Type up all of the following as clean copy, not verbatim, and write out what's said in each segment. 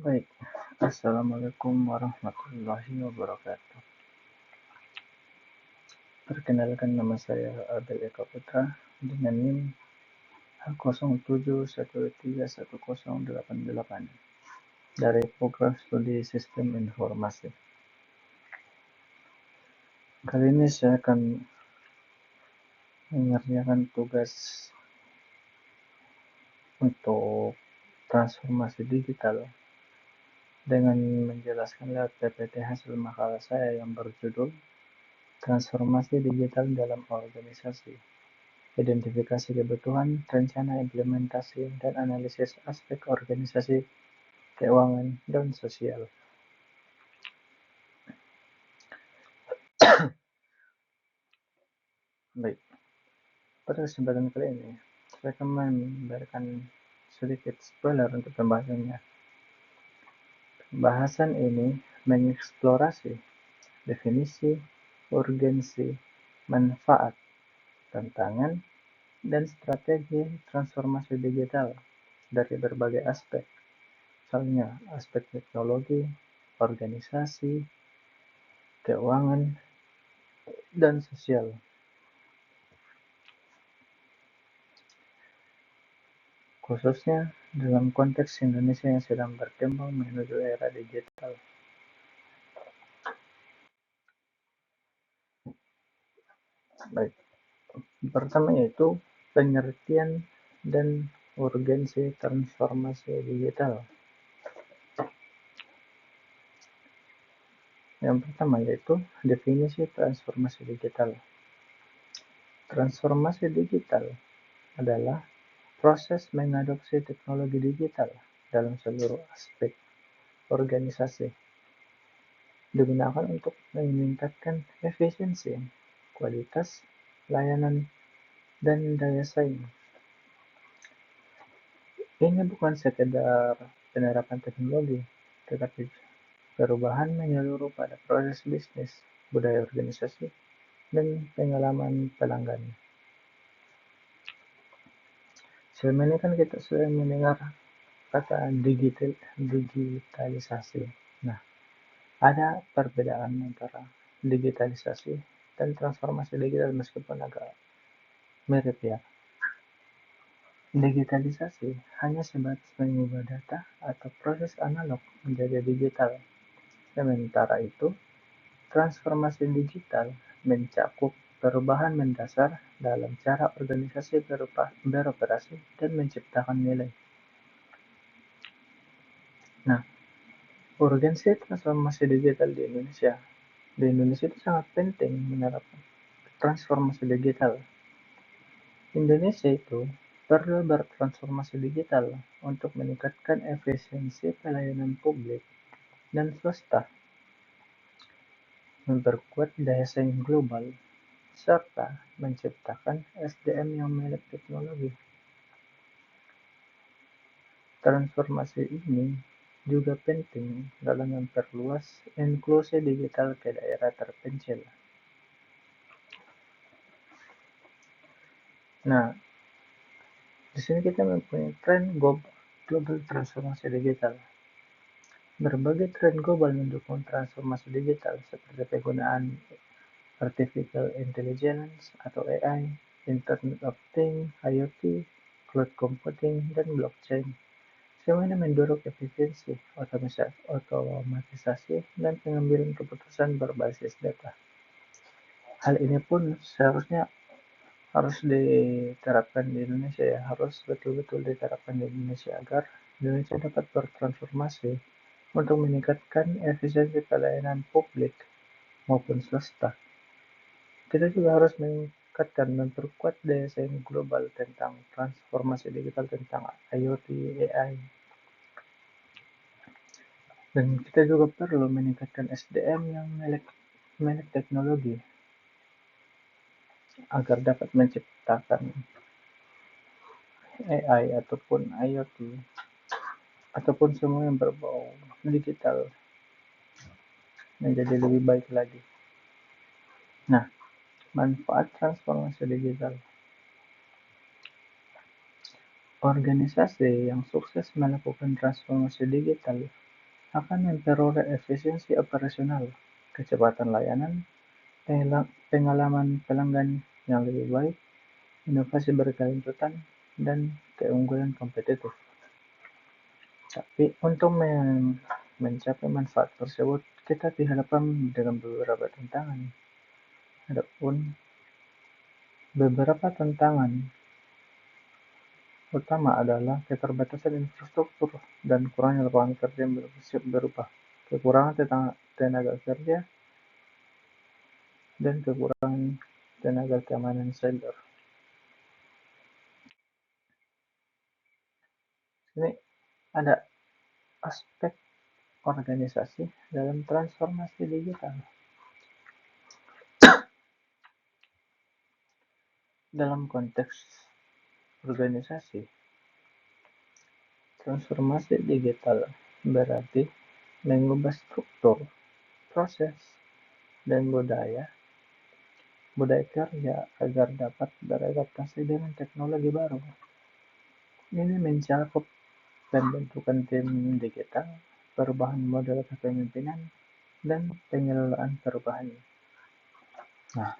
Baik, Assalamualaikum warahmatullahi wabarakatuh. Perkenalkan, nama saya Abel Eka Putra dengan NIM H07131088 dari Program Studi Sistem Informasi. Kali ini saya akan mengerjakan tugas untuk transformasi digital dengan menjelaskan lewat PPT hasil makalah saya yang berjudul Transformasi Digital dalam Organisasi. Identifikasi kebutuhan, rencana implementasi, dan analisis aspek organisasi, keuangan, dan sosial. Baik, pada kesempatan kali ini, saya akan memberikan sedikit spoiler untuk pembahasannya. Pembahasan ini mengeksplorasi definisi, urgensi, manfaat, tantangan, dan strategi transformasi digital dari berbagai aspek. Misalnya aspek teknologi, organisasi, keuangan, dan sosial. Khususnya dalam konteks Indonesia yang sedang berkembang menuju era digital. Baik, pertama yaitu pengertian dan urgensi transformasi digital. Yang pertama yaitu definisi transformasi digital. Transformasi digital adalah proses mengadopsi teknologi digital dalam seluruh aspek organisasi, digunakan untuk meningkatkan efisiensi, kualitas, layanan, dan daya saing. Ini bukan sekedar penerapan teknologi, tetapi perubahan menyeluruh pada proses bisnis, budaya organisasi, dan pengalaman pelanggan. Selama ini kan kita sering mendengar kata digitalisasi. Nah, ada perbedaan antara digitalisasi dan transformasi digital meskipun agak mirip ya. Digitalisasi hanya sebatas mengubah data atau proses analog menjadi digital. Sementara itu, transformasi digital mencakup perubahan mendasar dalam cara organisasi beroperasi dan menciptakan nilai. Nah, urgensi transformasi digital di Indonesia. Di Indonesia itu sangat penting menerapkan transformasi digital. Indonesia itu perlu bertransformasi digital untuk meningkatkan efisiensi pelayanan publik dan swasta, memperkuat daya saing global, serta menciptakan SDM yang melek teknologi. Transformasi ini juga penting dalam memperluas inklusi digital ke daerah terpencil. Nah, di sini kita mempunyai tren global transformasi digital. Berbagai tren global mendukung transformasi digital seperti penggunaan artificial intelligence atau AI, Internet of Things, IoT, cloud computing, dan blockchain. Semuanya mendorong efisiensi, otomatisasi, dan pengambilan keputusan berbasis data. Hal ini pun seharusnya harus diterapkan di Indonesia ya, harus betul-betul diterapkan di Indonesia agar Indonesia dapat bertransformasi untuk meningkatkan efisiensi pelayanan publik maupun swasta. Kita juga harus meningkatkan dan memperkuat daya saing global tentang transformasi digital tentang IoT, AI. Dan kita juga perlu meningkatkan SDM yang melek teknologi agar dapat menciptakan AI ataupun IoT ataupun semua yang berbau digital menjadi lebih baik lagi. Nah, manfaat transformasi digital. Organisasi yang sukses melakukan transformasi digital akan memperoleh efisiensi operasional, kecepatan layanan, pengalaman pelanggan yang lebih baik, inovasi berkelanjutan, dan keunggulan kompetitif. Tapi untuk mencapai manfaat tersebut, kita dihadapkan dengan beberapa tantangan. Adapun beberapa tantangan utama adalah keterbatasan infrastruktur dan kurangnya lapangan kerja yang bersiap berubah, kekurangan tenaga kerja, dan kekurangan tenaga keamanan cyber. Ini ada aspek organisasi dalam transformasi digital. Dalam konteks organisasi, transformasi digital berarti mengubah struktur, proses, dan budaya kerja agar dapat beradaptasi dengan teknologi baru. Ini mencakup pembentukan tim digital, perubahan model kepemimpinan, dan pengelolaan perubahan. Nah,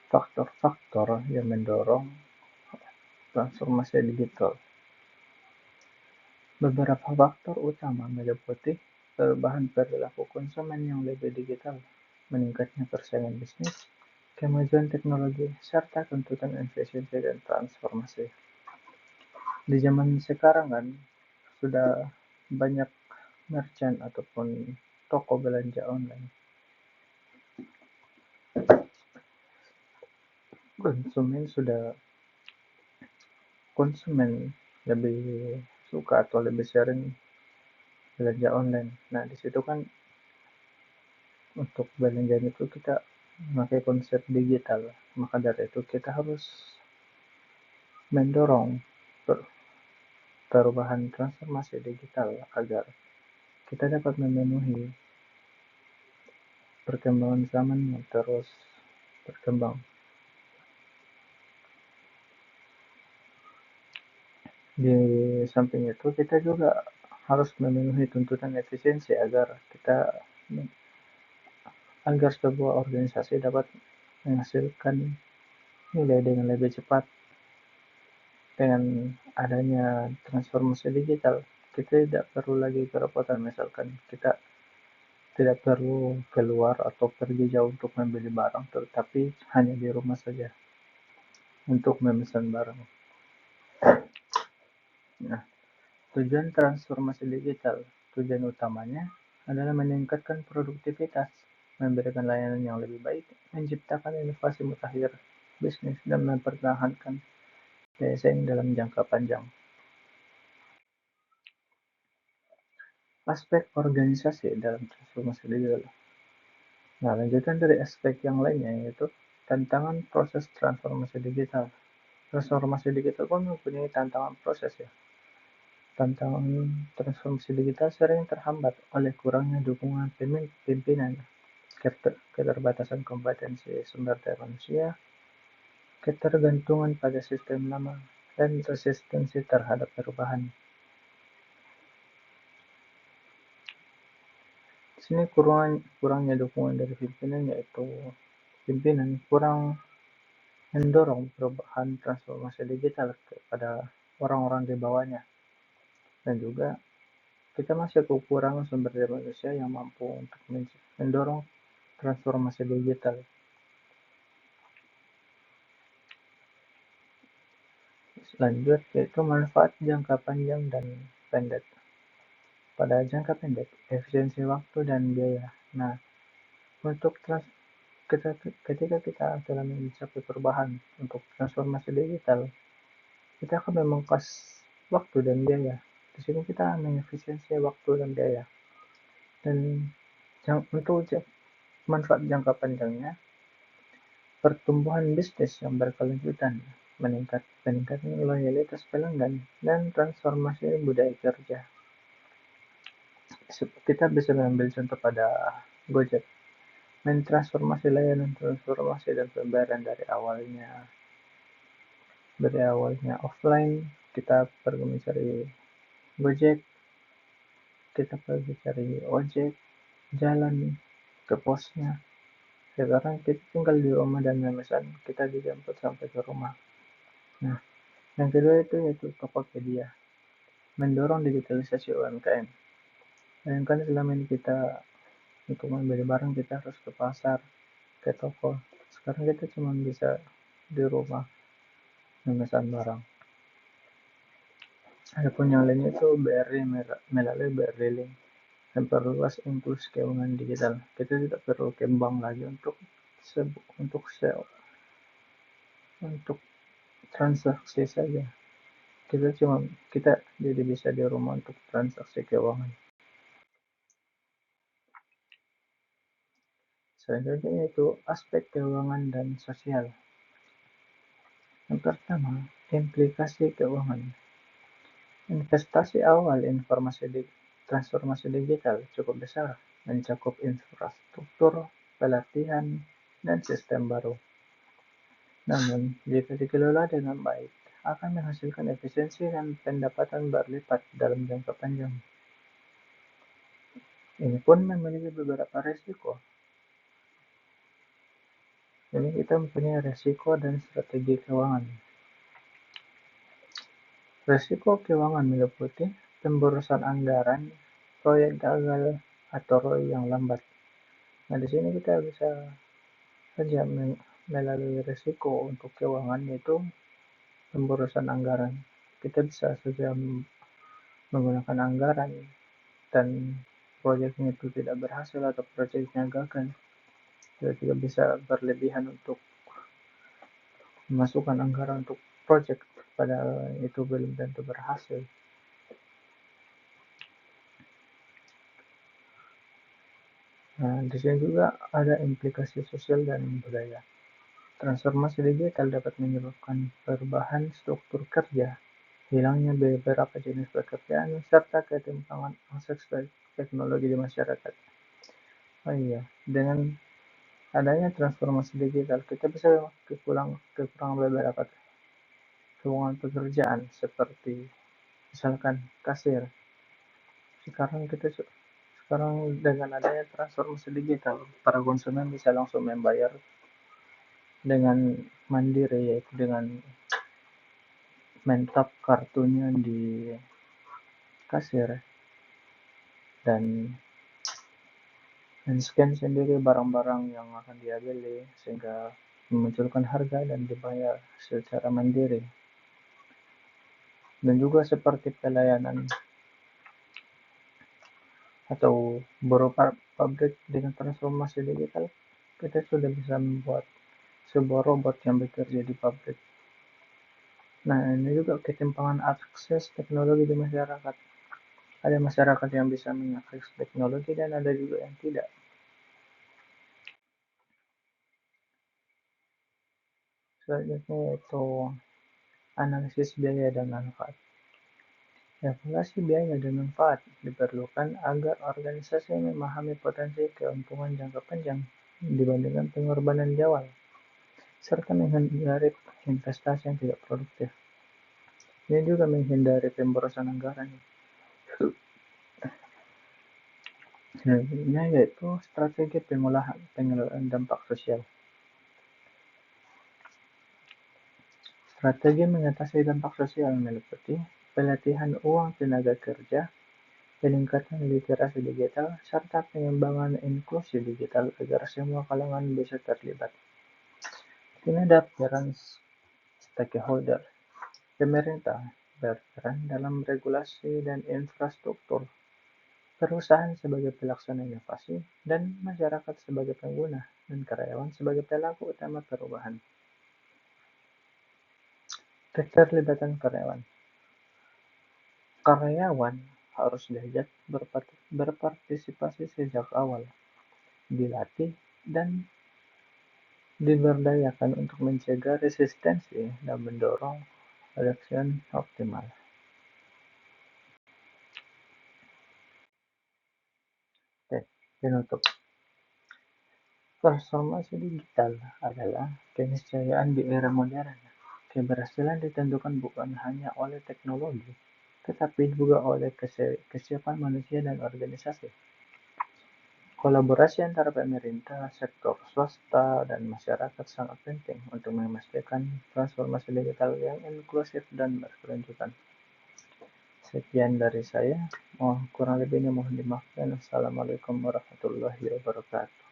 faktor-faktor yang mendorong transformasi digital. Beberapa faktor utama meliputi perubahan perilaku konsumen yang lebih digital, meningkatnya persaingan bisnis, kemajuan teknologi, serta tuntutan efisiensi dan transformasi. Di zaman sekarang kan sudah banyak merchant ataupun toko belanja online. Konsumen lebih suka atau lebih sering belanja online. Nah, di situ kan untuk belanja itu kita memakai konsep digital. Maka dari itu kita harus mendorong perubahan transformasi digital agar kita dapat memenuhi perkembangan zaman yang terus berkembang. Di samping itu kita juga harus memenuhi tuntutan efisiensi agar sebuah organisasi dapat menghasilkan nilai dengan lebih cepat. Dengan adanya transformasi digital, kita tidak perlu lagi kerepotan. Misalkan kita tidak perlu keluar atau pergi jauh untuk membeli barang, tetapi hanya di rumah saja untuk memesan barang. Nah, tujuan transformasi digital, tujuan utamanya adalah meningkatkan produktivitas, memberikan layanan yang lebih baik, menciptakan inovasi mutakhir bisnis, dan mempertahankan daya saing dalam jangka panjang. Aspek organisasi dalam transformasi digital. Nah, lanjutan dari aspek yang lainnya yaitu tantangan proses transformasi digital. Transformasi digital pun mempunyai tantangan proses ya. Tantangan transformasi digital sering terhambat oleh kurangnya dukungan pimpinan, keterbatasan kompetensi sumber daya manusia, ketergantungan pada sistem lama, dan resistensi terhadap perubahan. Di sini kurangnya dukungan dari pimpinan, yaitu pimpinan kurang mendorong perubahan transformasi digital kepada orang-orang di bawahnya, dan juga kita masih kekurangan sumber daya manusia yang mampu untuk mendorong transformasi digital. Lanjut yaitu manfaat jangka panjang dan pendek. Pada jangka pendek, efisiensi waktu dan biaya. Nah, untuk ketika kita telah mencapai perubahan untuk transformasi digital, kita akan memangkas waktu dan biaya. Di sini kita mengefisiensi waktu dan biaya. Dan untuk manfaat jangka panjangnya, pertumbuhan bisnis yang berkelanjutan, meningkatkan loyalitas pelanggan, dan transformasi budaya kerja. Kita bisa mengambil contoh pada Gojek, mentransformasi layanan transformasi dan pembayaran dari awalnya offline, kita perlu mencari Gojek, kita pergi cari ojek, jalan ke posnya. Sekarang kita tinggal di rumah dan memesan, kita dijemput sampai ke rumah. Nah, yang kedua yaitu Tokopedia, mendorong digitalisasi UMKM. Bayangkan selama ini kita untuk membeli barang kita harus ke pasar, ke toko. Sekarang kita cuma bisa di rumah memesan barang. Adapun yang lainnya itu BRI, melalui BRI Link, memperluas inklusi keuangan digital. Kita tidak perlu ke bank lagi untuk untuk transaksi saja. Kita jadi bisa di rumah untuk transaksi keuangan. Selanjutnya itu aspek keuangan dan sosial. Yang pertama, implikasi keuangan. Investasi awal transformasi digital cukup besar, mencakup infrastruktur, pelatihan, dan sistem baru. Namun, jika dikelola dengan baik, akan menghasilkan efisiensi dan pendapatan berlipat dalam jangka panjang. Ini pun memiliki beberapa resiko. Ini kita mempunyai resiko dan strategi keuangan. Resiko keuangan meliputi pemborosan anggaran, proyek gagal, atau ROI yang lambat. Nah, di sini kita bisa saja melalui resiko untuk keuangan, yaitu pemborosan anggaran. Kita bisa saja menggunakan anggaran dan proyeknya itu tidak berhasil atau proyeknya gagal. Kita juga bisa berlebihan untuk memasukkan anggaran untuk proyek, padahal itu belum tentu berhasil. Nah, di sini juga ada implikasi sosial dan budaya. Transformasi digital dapat menyebabkan perubahan struktur kerja, hilangnya beberapa jenis pekerjaan, serta ketimpangan akses teknologi di masyarakat. Oh iya, dengan adanya transformasi digital, kita bisa kekurangan beberapa lowongan pekerjaan seperti misalkan kasir. Sekarang dengan adanya transformasi digital, para konsumen bisa langsung membayar dengan mandiri, yaitu dengan mentap kartunya di kasir dan scan sendiri barang-barang yang akan dia beli, sehingga memunculkan harga dan dibayar secara mandiri. Dan juga seperti pelayanan atau beberapa pabrik dengan transformasi digital, kita sudah bisa membuat sebuah robot yang bekerja di pabrik. Nah, ini juga ketimpangan akses teknologi di masyarakat. Ada masyarakat yang bisa mengakses teknologi dan ada juga yang tidak. Selanjutnya yaitu analisis biaya dan manfaat. Evaluasi biaya dan manfaat diperlukan agar organisasi memahami potensi keuntungan jangka panjang dibandingkan pengorbanan di awal, serta menghindari investasi yang tidak produktif. Ini juga menghindari pemborosan anggaran. Selanjutnya yaitu strategi pengelolaan dampak sosial. Strategi mengatasi dampak sosial meliputi pelatihan uang tenaga kerja, peningkatan literasi digital, serta pengembangan inklusi digital agar semua kalangan bisa terlibat. Ini ada peran stakeholder. Pemerintah berperan dalam regulasi dan infrastruktur, perusahaan sebagai pelaksana inovasi, dan masyarakat sebagai pengguna, dan karyawan sebagai pelaku utama perubahan. Keterlibatan karyawan. Karyawan harus diajak berpartisipasi sejak awal, dilatih, dan diberdayakan untuk mencegah resistensi dan mendorong adopsi optimal. Oke, penutup. Transformasi digital adalah keniscayaan di era modern. Keberhasilan ditentukan bukan hanya oleh teknologi, tetapi juga oleh kesiapan manusia dan organisasi. Kolaborasi antara pemerintah, sektor swasta, dan masyarakat sangat penting untuk memastikan transformasi digital yang inklusif dan berkelanjutan. Sekian dari saya. Kurang lebihnya mohon dimaafkan. Assalamualaikum warahmatullahi wabarakatuh.